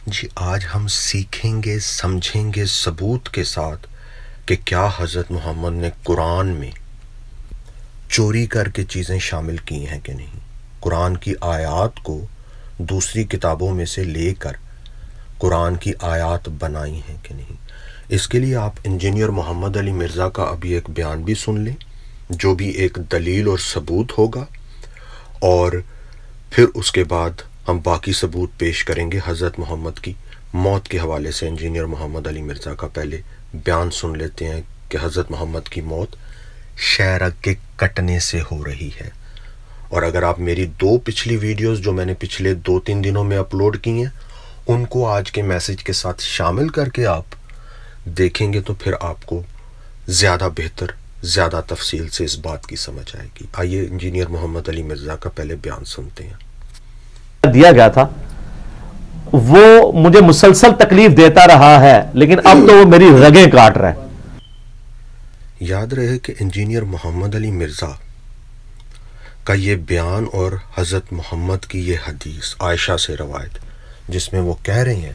جی آج ہم سیکھیں گے سمجھیں گے ثبوت کے ساتھ کہ کیا حضرت محمد نے قرآن میں چوری کر کے چیزیں شامل کی ہیں کہ نہیں، قرآن کی آیات کو دوسری کتابوں میں سے لے کر قرآن کی آیات بنائی ہیں کہ نہیں۔ اس کے لیے آپ انجینئر محمد علی مرزا کا ابھی ایک بیان بھی سن لیں جو بھی ایک دلیل اور ثبوت ہوگا، اور پھر اس کے بعد ہم باقی ثبوت پیش کریں گے حضرت محمد کی موت کے حوالے سے۔ انجینئر محمد علی مرزا کا پہلے بیان سن لیتے ہیں کہ حضرت محمد کی موت شہرگ کے کٹنے سے ہو رہی ہے۔ اور اگر آپ میری دو پچھلی ویڈیوز جو میں نے پچھلے 2-3 دنوں میں اپلوڈ کی ہیں ان کو آج کے میسج کے ساتھ شامل کر کے آپ دیکھیں گے تو پھر آپ کو زیادہ بہتر، زیادہ تفصیل سے اس بات کی سمجھ آئے گی۔ آئیے انجینئر محمد علی مرزا کا پہلے بیان سنتے ہیں۔ دیا گیا تھا وہ مجھے مسلسل تکلیف دیتا رہا ہے، لیکن اب تو وہ میری رگیں کاٹ رہا ہے۔ یاد رہے کہ انجینئر محمد علی مرزا کا یہ بیان اور حضرت محمد کی یہ حدیث عائشہ سے روایت جس میں وہ کہہ رہے ہیں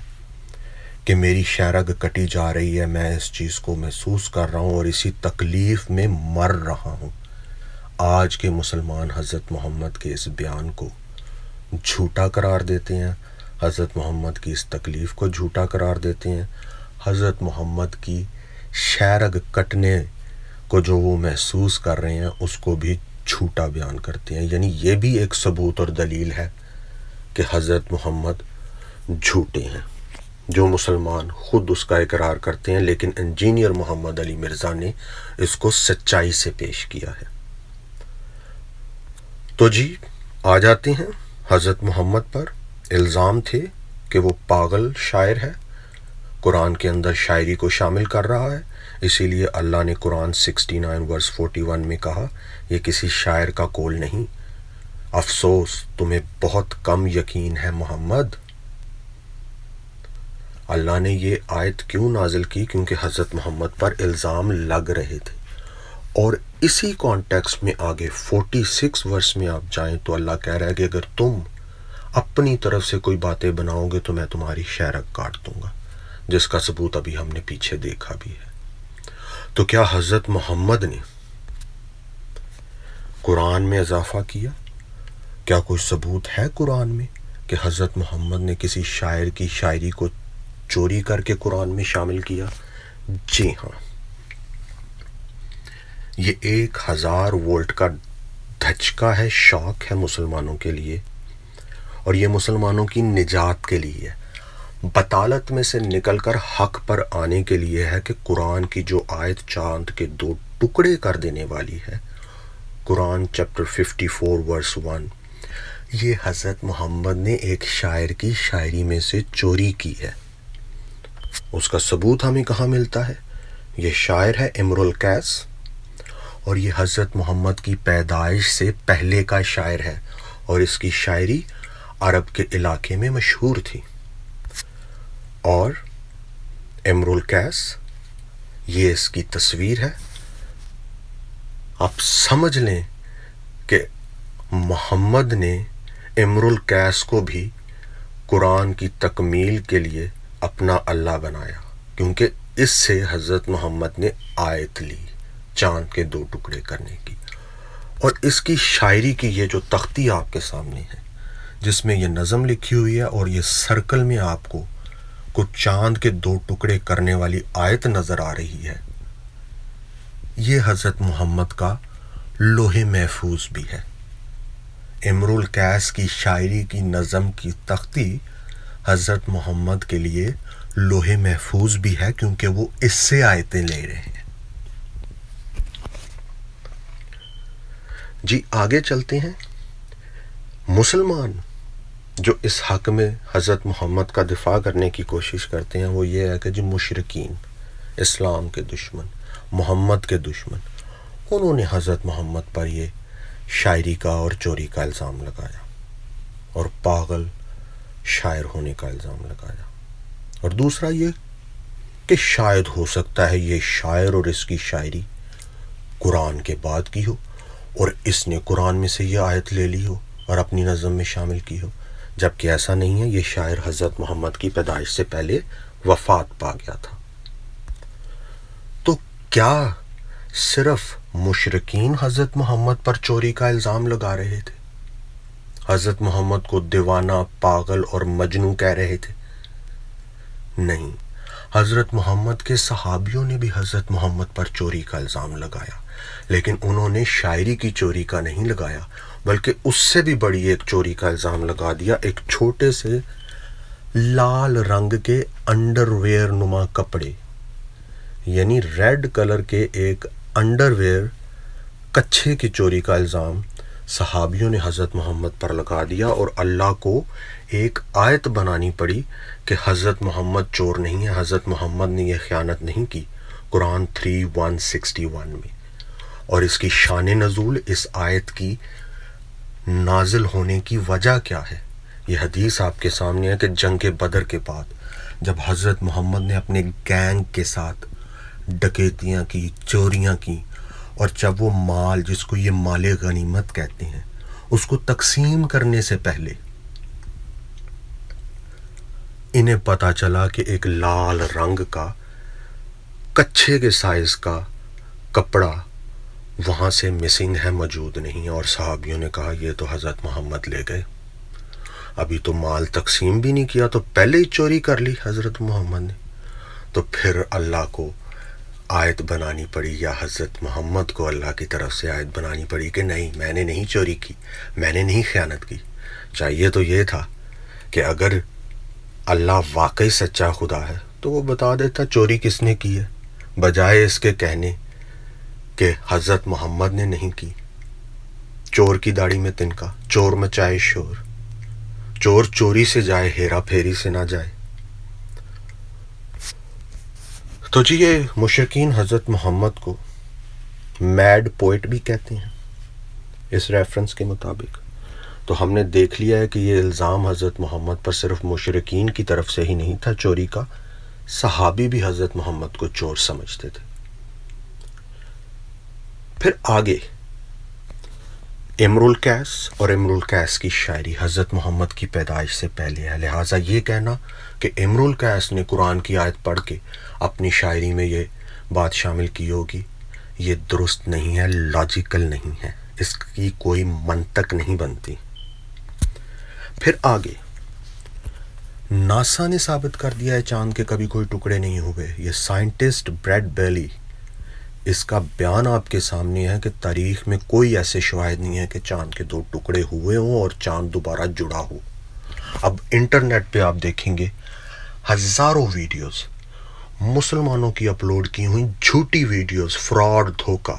کہ میری شہرگ کٹی جا رہی ہے، میں اس چیز کو محسوس کر رہا ہوں اور اسی تکلیف میں مر رہا ہوں۔ آج کے مسلمان حضرت محمد کے اس بیان کو جھوٹا قرار دیتے ہیں، حضرت محمد کی اس تکلیف کو جھوٹا قرار دیتے ہیں، حضرت محمد کی شہرگ کٹنے کو جو وہ محسوس کر رہے ہیں اس کو بھی جھوٹا بیان کرتے ہیں۔ یعنی یہ بھی ایک ثبوت اور دلیل ہے کہ حضرت محمد جھوٹے ہیں، جو مسلمان خود اس کا اقرار کرتے ہیں، لیکن انجینئر محمد علی مرزا نے اس کو سچائی سے پیش کیا ہے۔ تو جی آ جاتے ہیں حضرت محمد پر الزام تھے کہ وہ پاگل شاعر ہے، قرآن کے اندر شاعری کو شامل کر رہا ہے، اسی لیے اللہ نے قرآن 69 ورس 41 میں کہا یہ کسی شاعر کا قول نہیں، افسوس تمہیں بہت کم یقین ہے محمد۔ اللہ نے یہ آیت کیوں نازل کی؟ کیونکہ حضرت محمد پر الزام لگ رہے تھے، اور اسی کانٹیکسٹ میں آگے 46 ورس میں آپ جائیں تو اللہ کہہ رہا ہے کہ اگر تم اپنی طرف سے کوئی باتیں بناؤ گے تو میں تمہاری شہرگ کاٹ دوں گا، جس کا ثبوت ابھی ہم نے پیچھے دیکھا بھی ہے۔ تو کیا حضرت محمد نے قرآن میں اضافہ کیا؟ کیا کوئی ثبوت ہے قرآن میں کہ حضرت محمد نے کسی شاعر کی شاعری کو چوری کر کے قرآن میں شامل کیا؟ جی ہاں، یہ 1000 وولٹ کا دھچکا ہے، شاک ہے مسلمانوں کے لیے، اور یہ مسلمانوں کی نجات کے لیے ہے، بطالت میں سے نکل کر حق پر آنے کے لیے ہے کہ قرآن کی جو آیت چاند کے 2 ٹکڑے کر دینے والی ہے، قرآن چیپٹر 54 ورس 1، یہ حضرت محمد نے ایک شاعر کی شاعری میں سے چوری کی ہے۔ اس کا ثبوت ہمیں کہاں ملتا ہے؟ یہ شاعر ہے امر القیس، اور یہ حضرت محمد کی پیدائش سے پہلے کا شاعر ہے، اور اس کی شاعری عرب کے علاقے میں مشہور تھی۔ اور امر القیس یہ اس کی تصویر ہے۔ آپ سمجھ لیں کہ محمد نے امر القیس کو بھی قرآن کی تکمیل کے لیے اپنا اللہ بنایا، کیونکہ اس سے حضرت محمد نے آیت لی چاند کے 2 ٹکڑے کرنے کی۔ اور اس کی شاعری کی یہ جو تختی آپ کے سامنے ہے جس میں یہ نظم لکھی ہوئی ہے، اور یہ سرکل میں آپ کو کچھ چاند کے 2 ٹکڑے کرنے والی آیت نظر آ رہی ہے، یہ حضرت محمد کا لوح محفوظ بھی ہے۔ امر القیس کی شاعری کی نظم کی تختی حضرت محمد کے لیے لوح محفوظ بھی ہے، کیونکہ وہ اس سے آیتیں لے رہے ہیں۔ جی آگے چلتے ہیں۔ مسلمان جو اس حق میں حضرت محمد کا دفاع کرنے کی کوشش کرتے ہیں وہ یہ ہے کہ جی مشرکین، اسلام کے دشمن، محمد کے دشمن، انہوں نے حضرت محمد پر یہ شاعری کا اور چوری کا الزام لگایا، اور پاگل شاعر ہونے کا الزام لگایا۔ اور دوسرا یہ کہ شاید ہو سکتا ہے یہ شاعر اور اس کی شاعری قرآن کے بعد کی ہو، اور اس نے قرآن میں سے یہ آیت لے لی ہو اور اپنی نظم میں شامل کی ہو، جبکہ ایسا نہیں ہے، یہ شاعر حضرت محمد کی پیدائش سے پہلے وفات پا گیا تھا۔ تو کیا صرف مشرکین حضرت محمد پر چوری کا الزام لگا رہے تھے؟ حضرت محمد کو دیوانہ، پاگل اور مجنوں کہہ رہے تھے؟ نہیں، حضرت محمد کے صحابیوں نے بھی حضرت محمد پر چوری کا الزام لگایا، لیکن انہوں نے شاعری کی چوری کا نہیں لگایا، بلکہ اس سے بھی بڑی ایک چوری کا الزام لگا دیا۔ ایک چھوٹے سے لال رنگ کے انڈر ویئر نما کپڑے، یعنی ریڈ کلر کے ایک انڈر ویئر کچھے کی چوری کا الزام صحابیوں نے حضرت محمد پر لگا دیا، اور اللہ کو ایک آیت بنانی پڑی کہ حضرت محمد چور نہیں ہے، حضرت محمد نے یہ خیانت نہیں کی، قرآن 3:161 میں۔ اور اس کی شان نزول، اس آیت کی نازل ہونے کی وجہ کیا ہے؟ یہ حدیث آپ کے سامنے ہے کہ جنگ بدر کے بعد جب حضرت محمد نے اپنے گینگ کے ساتھ ڈکیتیاں کی، چوریاں کی، اور جب وہ مال، جس کو یہ مال غنیمت کہتے ہیں، اس کو تقسیم کرنے سے پہلے انہیں پتہ چلا کہ ایک لال رنگ کا کچھے کے سائز کا کپڑا وہاں سے مسنگ ہے، موجود نہیں، اور صحابیوں نے کہا یہ تو حضرت محمد لے گئے، ابھی تو مال تقسیم بھی نہیں کیا، تو پہلے ہی چوری کر لی حضرت محمد نے۔ تو پھر اللہ کو آیت بنانی پڑی، یا حضرت محمد کو اللہ کی طرف سے آیت بنانی پڑی کہ نہیں، میں نے نہیں چوری کی، میں نے نہیں خیانت کی۔ چاہیے تو یہ تھا کہ اگر اللہ واقعی سچا خدا ہے تو وہ بتا دیتا چوری کس نے کی ہے، بجائے اس کے کہنے کہ حضرت محمد نے نہیں کی۔ چور کی داڑھی میں تنکا، چور مچائے شور، چور چوری سے جائے، ہیرا پھیری سے نہ جائے۔ تو جی، یہ مشرکین حضرت محمد کو میڈ پوئٹ بھی کہتے ہیں اس ریفرنس کے مطابق۔ تو ہم نے دیکھ لیا ہے کہ یہ الزام حضرت محمد پر صرف مشرکین کی طرف سے ہی نہیں تھا چوری کا، صحابی بھی حضرت محمد کو چور سمجھتے تھے۔ پھر آگے امر القیس اور امر القیس کی شاعری حضرت محمد کی پیدائش سے پہلے ہے، لہٰذا یہ کہنا کہ امر القیس نے قرآن کی آیت پڑھ کے اپنی شاعری میں یہ بات شامل کی ہوگی، یہ درست نہیں ہے، لاجیکل نہیں ہے، اس کی کوئی منطق نہیں بنتی۔ پھر آگے ناسا نے ثابت کر دیا ہے چاند کے کبھی کوئی ٹکڑے نہیں ہوئے۔ یہ سائنٹسٹ بریڈ بیلی، اس کا بیان آپ کے سامنے ہے کہ تاریخ میں کوئی ایسے شواہد نہیں ہے کہ چاند کے 2 ٹکڑے ہوئے ہوں اور چاند دوبارہ جڑا ہو۔ اب انٹرنیٹ پہ آپ دیکھیں گے ہزاروں ویڈیوز مسلمانوں کی اپلوڈ کی ہوئی جھوٹی ویڈیوز، فراڈ، دھوکہ،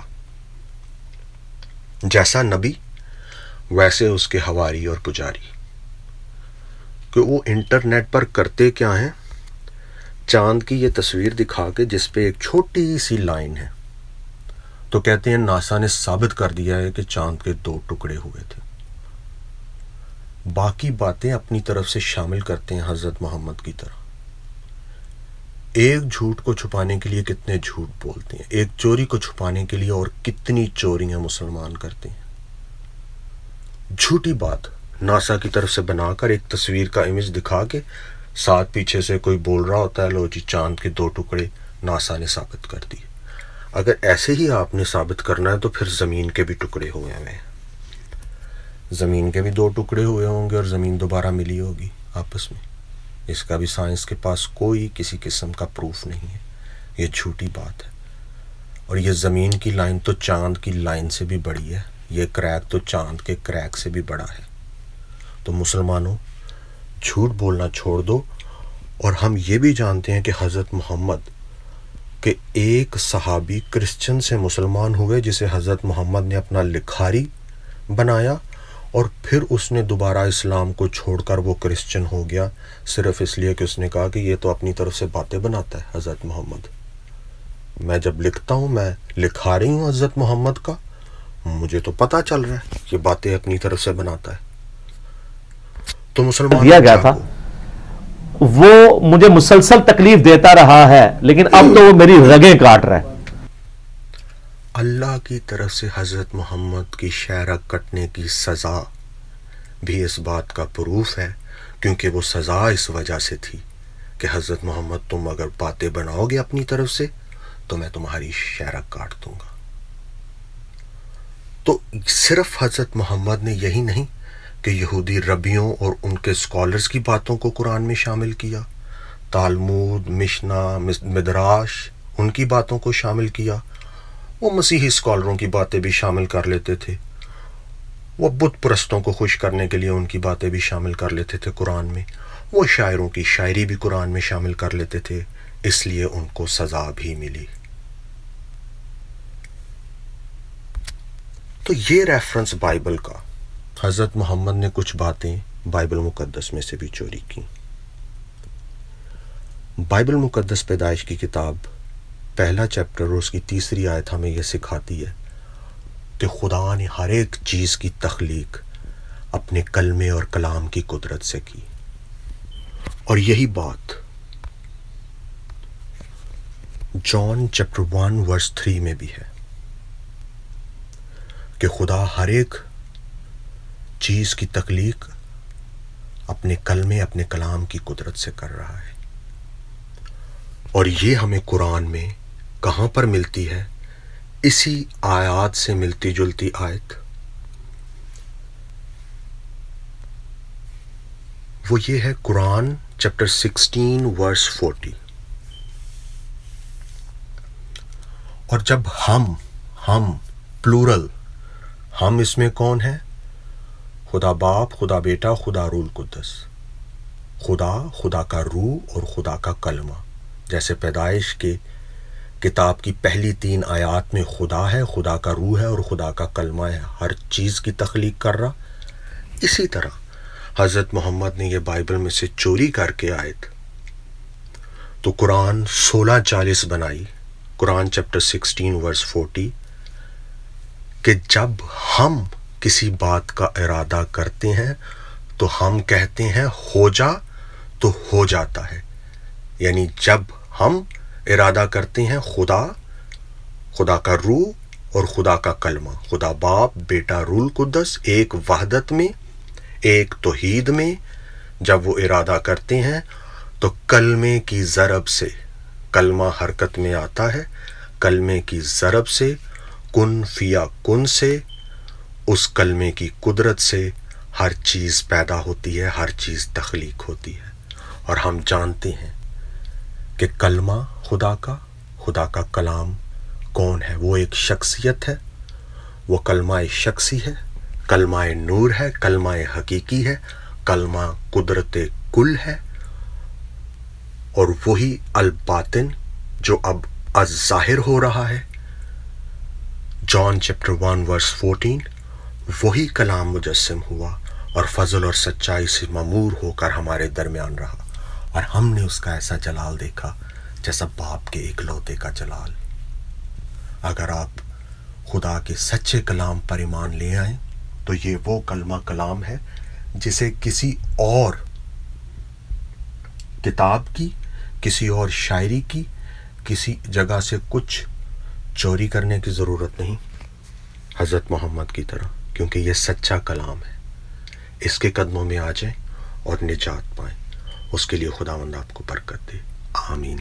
جیسا نبی ویسے اس کے حواری اور پجاری، کہ وہ انٹرنیٹ پر کرتے کیا ہیں، چاند کی یہ تصویر دکھا کے جس پہ ایک چھوٹی سی لائن ہے تو کہتے ہیں ناسا نے ثابت کر دیا ہے کہ چاند کے 2 ٹکڑے ہوئے تھے۔ باقی باتیں اپنی طرف سے شامل کرتے ہیں حضرت محمد کی طرح۔ ایک جھوٹ کو چھپانے کے لیے کتنے جھوٹ بولتے ہیں، ایک چوری کو چھپانے کے لیے اور کتنی چوریاں مسلمان کرتے ہیں۔ جھوٹی بات ناسا کی طرف سے بنا کر ایک تصویر کا امیج دکھا کے ساتھ پیچھے سے کوئی بول رہا ہوتا ہے، لو جی چاند کے 2 ٹکڑے ناسا نے ثابت کر دیے۔ اگر ایسے ہی آپ نے ثابت کرنا ہے تو پھر زمین کے بھی ٹکڑے ہوئے ہیں، زمین کے بھی 2 ٹکڑے ہوئے ہوں گے اور زمین دوبارہ ملی ہوگی آپس میں۔ اس کا بھی سائنس کے پاس کوئی کسی قسم کا پروف نہیں ہے، یہ جھوٹی بات ہے۔ اور یہ زمین کی لائن تو چاند کی لائن سے بھی بڑی ہے، یہ کریک تو چاند کے کریک سے بھی بڑا ہے۔ تو مسلمانوں، جھوٹ بولنا چھوڑ دو۔ اور ہم یہ بھی جانتے ہیں کہ حضرت محمد کے ایک صحابی کرسچن سے مسلمان ہوئے، جسے حضرت محمد نے اپنا لکھاری بنایا، اور پھر اس نے دوبارہ اسلام کو چھوڑ کر وہ کرسچن ہو گیا، صرف اس لیے کہ اس نے کہا کہ یہ تو اپنی طرف سے باتیں بناتا ہے حضرت محمد۔ میں جب لکھتا ہوں، میں لکھا رہی ہوں حضرت محمد کا، مجھے تو پتہ چل رہا ہے یہ باتیں اپنی طرف سے بناتا ہے۔ تو مسلمان دیا گیا تھا، وہ مجھے مسلسل تکلیف دیتا رہا ہے، لیکن اب تو وہ میری رگیں کاٹ رہا ہے۔ اللہ کی طرف سے حضرت محمد کی شہرہ کٹنے کی سزا بھی اس بات کا پروف ہے کیونکہ وہ سزا اس وجہ سے تھی کہ حضرت محمد تم اگر باتیں بناؤ گے اپنی طرف سے تو میں تمہاری شہرک کاٹ دوں گا۔ تو صرف حضرت محمد نے یہی نہیں کہ یہودی ربیوں اور ان کے اسکالرز کی باتوں کو قرآن میں شامل کیا، تالمود، مشنا، مدراش، ان کی باتوں کو شامل کیا، وہ مسیحی اسکالروں کی باتیں بھی شامل کر لیتے تھے، وہ بت پرستوں کو خوش کرنے کے لیے ان کی باتیں بھی شامل کر لیتے تھے قرآن میں، وہ شاعروں کی شاعری بھی قرآن میں شامل کر لیتے تھے، اس لیے ان کو سزا بھی ملی۔ تو یہ ریفرنس بائبل کا، حضرت محمد نے کچھ باتیں بائبل مقدس میں سے بھی چوری کی۔ بائبل مقدس پیدائش کی کتاب پہلا چیپٹر اور اس کی 3 آیت ہمیں یہ سکھاتی ہے کہ خدا نے ہر ایک چیز کی تخلیق اپنے کلمے اور کلام کی قدرت سے کی، اور یہی بات جان چیپٹر 1 ورس 3 میں بھی ہے کہ خدا ہر ایک چیز کی تخلیق اپنے کلمے، اپنے کلام کی قدرت سے کر رہا ہے۔ اور یہ ہمیں قرآن میں کہاں پر ملتی ہے؟ اسی آیات سے ملتی جلتی آیت، وہ یہ ہے قرآن چیپٹر 16 ورس 40۔ اور جب ہم پلورل، ہم اس میں کون ہے؟ خدا باپ، خدا بیٹا، خدا روح القدس، خدا کا روح اور خدا کا کلمہ، جیسے پیدائش کے کتاب کی پہلی 3 آیات میں خدا ہے، خدا کا روح ہے اور خدا کا کلمہ ہے، ہر چیز کی تخلیق کر رہا، اسی طرح حضرت محمد نے یہ بائبل میں سے چوری کر کے آیت تو قرآن 16:40 بنائی، قرآن چیپٹر 16 ورس 40، کہ جب ہم کسی بات کا ارادہ کرتے ہیں تو ہم کہتے ہیں ہو جا تو ہو جاتا ہے، یعنی جب ہم ارادہ کرتے ہیں خدا کا روح اور خدا کا کلمہ، خدا باپ، بیٹا، روح القدس، ایک وحدت میں، ایک توحید میں جب وہ ارادہ کرتے ہیں تو کلمے کی ضرب سے، کلمہ حرکت میں آتا ہے، کلمے کی ضرب سے، کن فیا کن سے، اس کلمے کی قدرت سے ہر چیز پیدا ہوتی ہے، ہر چیز تخلیق ہوتی ہے۔ اور ہم جانتے ہیں کہ کلمہ خدا کا کلام کون ہے؟ وہ ایک شخصیت ہے، وہ کلمہ شخصی ہے، کلمہ نور ہے، کلمہ حقیقی ہے، کلمہ قدرت کل ہے، اور وہی الباطن جو اب الظاہر ہو رہا ہے، جان چیپٹر 1 ورس 14، وہی کلام مجسم ہوا اور فضل اور سچائی سے معمور ہو کر ہمارے درمیان رہا، اور ہم نے اس کا ایسا جلال دیکھا جیسا باپ کے اکلوتے کا جلال۔ اگر آپ خدا کے سچے کلام پر ایمان لے آئیں تو یہ وہ کلمہ کلام ہے جسے کسی اور کتاب کی، کسی اور شاعری کی، کسی جگہ سے کچھ چوری کرنے کی ضرورت نہیں، حضرت محمد کی طرح، کیونکہ یہ سچا کلام ہے۔ اس کے قدموں میں آ جائیں اور نجات پائیں۔ اس کے لیے خداوند آپ کو برکت دے، آمین۔